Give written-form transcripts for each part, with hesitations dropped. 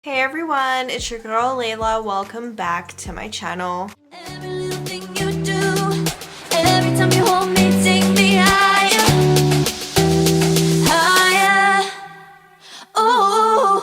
Hey everyone, it's your girl Layla. Welcome back to my channel. Every little thing you do, every time you hold me, take me higher, higher. Ooh.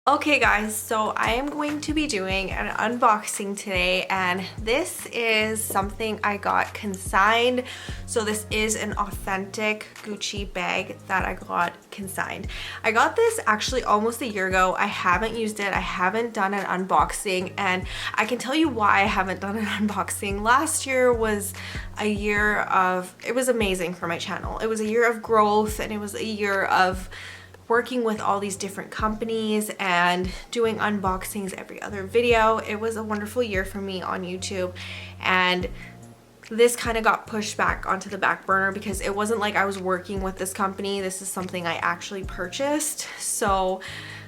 Okay guys, so I am going to be doing an unboxing today, and this is something I got consigned. So this is an authentic Gucci bag that I got consigned. I got this actually almost a year ago. I haven't used it. I haven't done an unboxing, and I can tell you why I haven't done an unboxing. Last year was a year of, it was amazing for my channel. It was a year of growth, and it was a year of working with all these different companies and doing unboxings every other video. It was a wonderful year for me on YouTube, and this kind of got pushed back onto the back burner because it wasn't like I was working with this company. This is something I actually purchased, so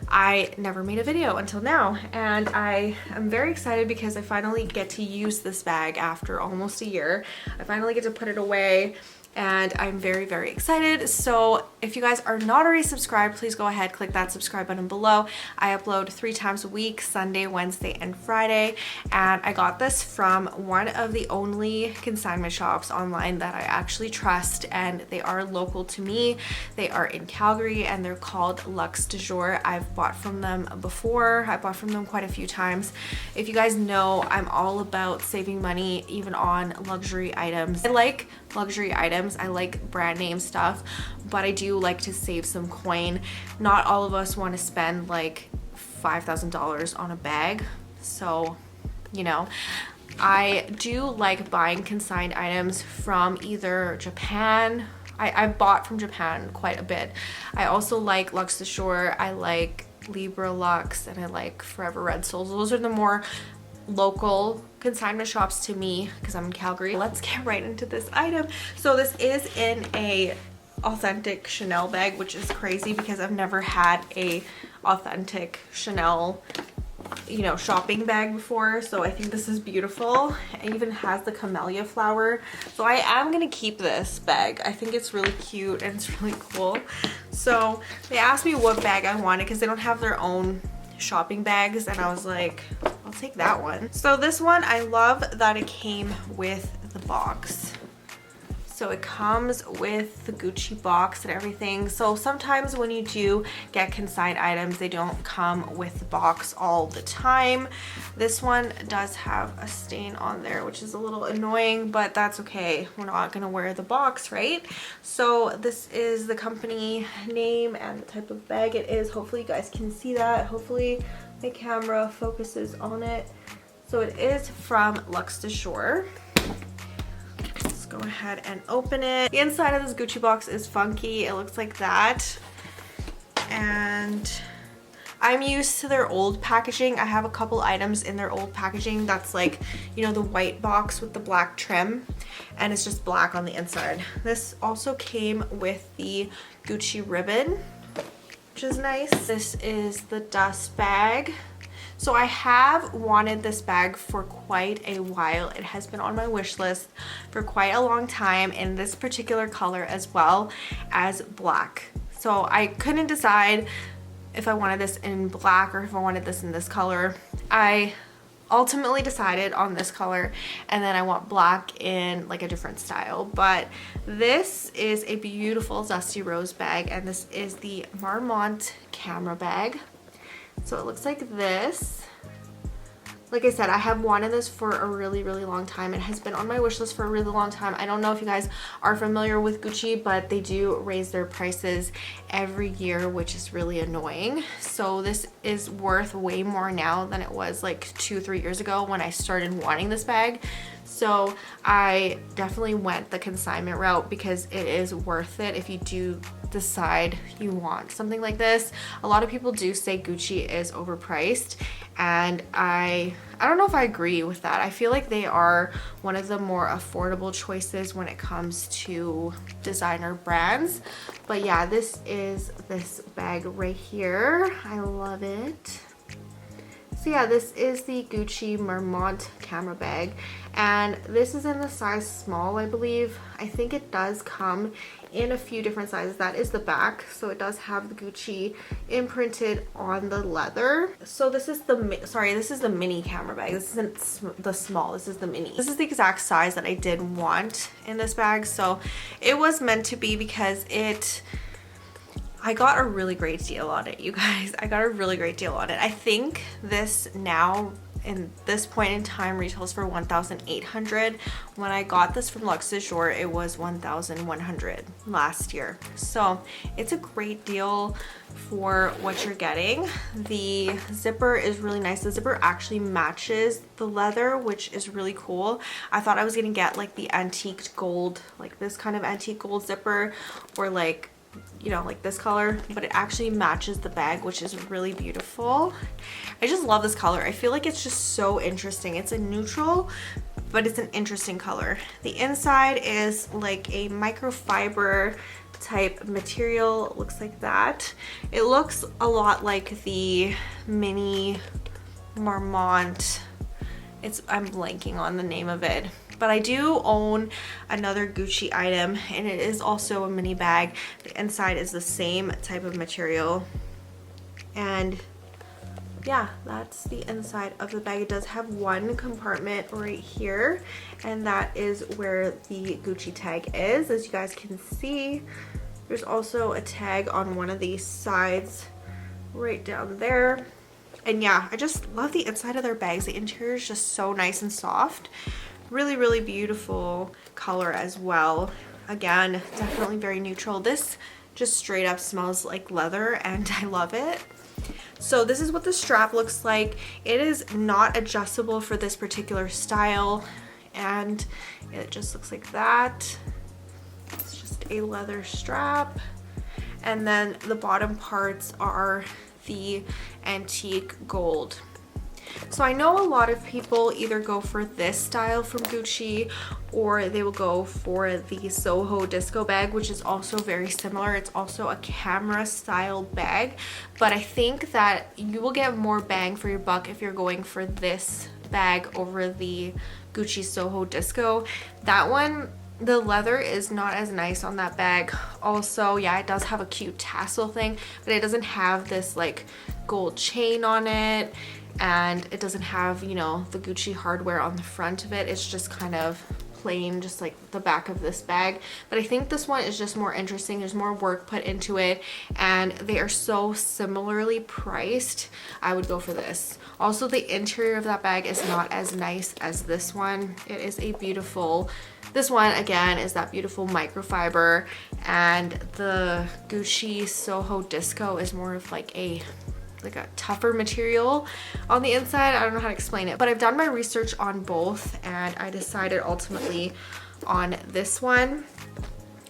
I never made a video until now, and I am very excited because I finally get to use this bag after almost a year. I finally get to put it away, and I'm very, very excited. So if you guys are not already subscribed, please go ahead, click that subscribe button below. I upload 3 times a week, Sunday, Wednesday, and Friday. And I got this from one of the only consignment shops online that I actually trust, and they are local to me. They are in Calgary, and they're called Luxedujour. I've bought from them before. I bought from them quite a few times. If you guys know, I'm all about saving money, even on luxury items. I like luxury items. I like brand name stuff, but I do like to save some coin. Not all of us want to spend like $5,000 on a bag. So, you know, I do like buying consigned items from either Japan. I've bought from Japan quite a bit. I also like Luxedujour. I like Libra Lux, and I like Forever Red Souls. Those are the more local consignment shops to me because I'm in Calgary. Let's get right into this item. So this is in a authentic Chanel bag, which is crazy because I've never had a authentic Chanel, you know, shopping bag before. So I think this is beautiful. It even has the camellia flower. So I am gonna keep this bag. I think it's really cute and it's really cool. So they asked me what bag I wanted because they don't have their own shopping bags, and I was like, I'll take that one. So this one, I love that it came with the box. So it comes with the Gucci box and everything. So sometimes when you do get consigned items, they don't come with the box all the time. This one does have a stain on there, which is a little annoying, but that's okay. We're not gonna wear the box, right? So this is the company name and the type of bag it is. Hopefully you guys can see that. Hopefully the camera focuses on it. So it is from Luxedujour. Go ahead and open it. The inside of this Gucci box is funky. It looks like that, and I'm used to their old packaging. I have a couple items in their old packaging that's like, you know, the white box with the black trim, and it's just black on the inside. This also came with the Gucci ribbon, which is nice. This is the dust bag. So I have wanted this bag for quite a while. It has been on my wish list for quite a long time in this particular color as well as black. So I couldn't decide if I wanted this in black or if I wanted this in this color. I ultimately decided on this color, and then I want black in like a different style. But this is a beautiful dusty rose bag, and this is the Marmont camera bag. So it looks like this. Like I said, I have wanted this for a really, really long time. It has been on my wish list for a really long time. I don't know if you guys are familiar with Gucci, but they do raise their prices every year, which is really annoying. So this is worth way more now than it was like 2-3 years ago when I started wanting this bag. So I definitely went the consignment route because it is worth it if you do decide you want something like this. A lot of people do say Gucci is overpriced, and I don't know if I agree with that. I feel like they are one of the more affordable choices when it comes to designer brands. But yeah, this is this bag right here. I love it. So yeah, this is the Gucci Marmont camera bag, and this is in the size small, I believe. I think it does come in a few different sizes. That is the back, so it does have the Gucci imprinted on the leather. So this is the mini camera bag. This isn't the small, this is the mini. This is the exact size that I did want in this bag, so it was meant to be because I got a really great deal on it, you guys. I got a really great deal on it. I think this now in this point in time retails for $1,800. When I got this from Luxedujour, it was $1,100 last year. So it's a great deal for what you're getting. The zipper is really nice. The zipper actually matches the leather, which is really cool. I thought I was gonna get like the antique gold, like this kind of antique gold zipper, or like, you know, like this color, but it actually matches the bag, which is really beautiful. I just love this color. I feel like it's just so interesting. It's a neutral, but it's an interesting color. The inside is like a microfiber type material. It looks like that. It looks a lot like the mini Marmont. I'm blanking on the name of it. But I do own another Gucci item, and it is also a mini bag. The inside is the same type of material. And yeah, that's the inside of the bag. It does have one compartment right here, and that is where the Gucci tag is. As you guys can see, there's also a tag on one of these sides right down there. And yeah, I just love the inside of their bags. The interior is just so nice and soft. Really, really beautiful color as well. Again, definitely very neutral. This just straight up smells like leather, and I love it. So this is what the strap looks like. It is not adjustable for this particular style, and it just looks like that. It's just a leather strap, and then the bottom parts are the antique gold. So I know a lot of people either go for this style from Gucci, or they will go for the Soho disco bag, which is also very similar. It's also a camera style bag, but I think that you will get more bang for your buck if you're going for this bag over the Gucci Soho disco. That one, the leather is not as nice on that bag. Also, yeah, it does have a cute tassel thing, but it doesn't have this like gold chain on it, and it doesn't have, you know, the Gucci hardware on the front of it. It's just kind of plain, just like the back of this bag. But I think this one is just more interesting. There's more work put into it, and they are so similarly priced. I would go for this. Also, the interior of that bag is not as nice as this one. It is a beautiful, this one again is that beautiful microfiber, and the Gucci Soho Disco is more of like a tougher material on the inside. I don't know how to explain it, but I've done my research on both, and I decided ultimately on this one.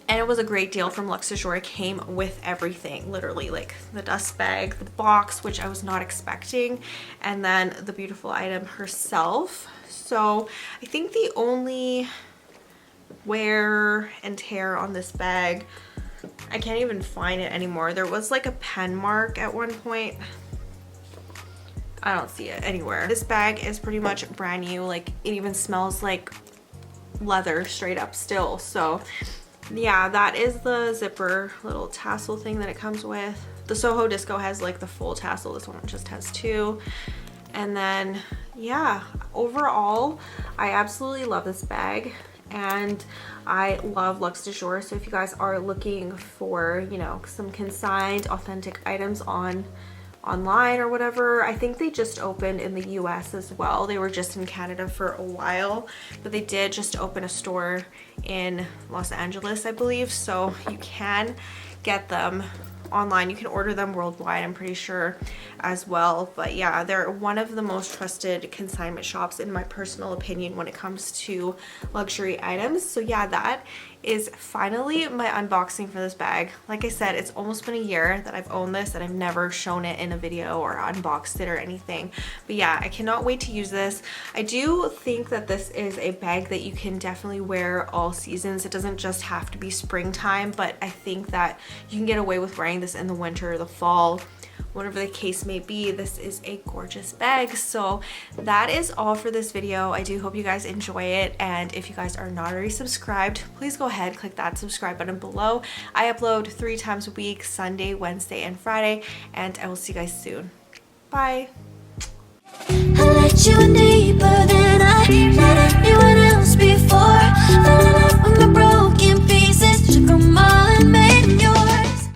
And it was a great deal from Luxedujour. It came with everything, literally, like the dust bag, the box, which I was not expecting, and then the beautiful item herself. So I think the only wear and tear on this bag, I can't even find it anymore. There was like a pen mark at one point. I don't see it anywhere. This bag is pretty much brand new. Like, it even smells like leather straight up still. So yeah, that is the zipper little tassel thing that it comes with. The Soho Disco has like the full tassel. This one just has two. And then yeah, overall, I absolutely love this bag. And I love Luxedujour. So if you guys are looking for, you know, some consigned authentic items online or whatever, I think they just opened in the US as well. They were just in Canada for a while, but they did just open a store in Los Angeles, I believe. So you can get them online. You can order them worldwide, I'm pretty sure, as well. But yeah, they're one of the most trusted consignment shops in my personal opinion when it comes to luxury items. So yeah, that is finally my unboxing for this bag. Like I said, it's almost been a year that I've owned this, and I've never shown it in a video or unboxed it or anything. But yeah, I cannot wait to use this. I do think that this is a bag that you can definitely wear all seasons. It doesn't just have to be springtime, but I think that you can get away with wearing this in the winter, the fall, whatever the case may be. This is a gorgeous bag. So that is all for this video. I do hope you guys enjoy it, and if you guys are not already subscribed, please go ahead, click that subscribe button below. I upload 3 times a week, Sunday, Wednesday, and Friday, and I will see you guys soon. Bye. I let you into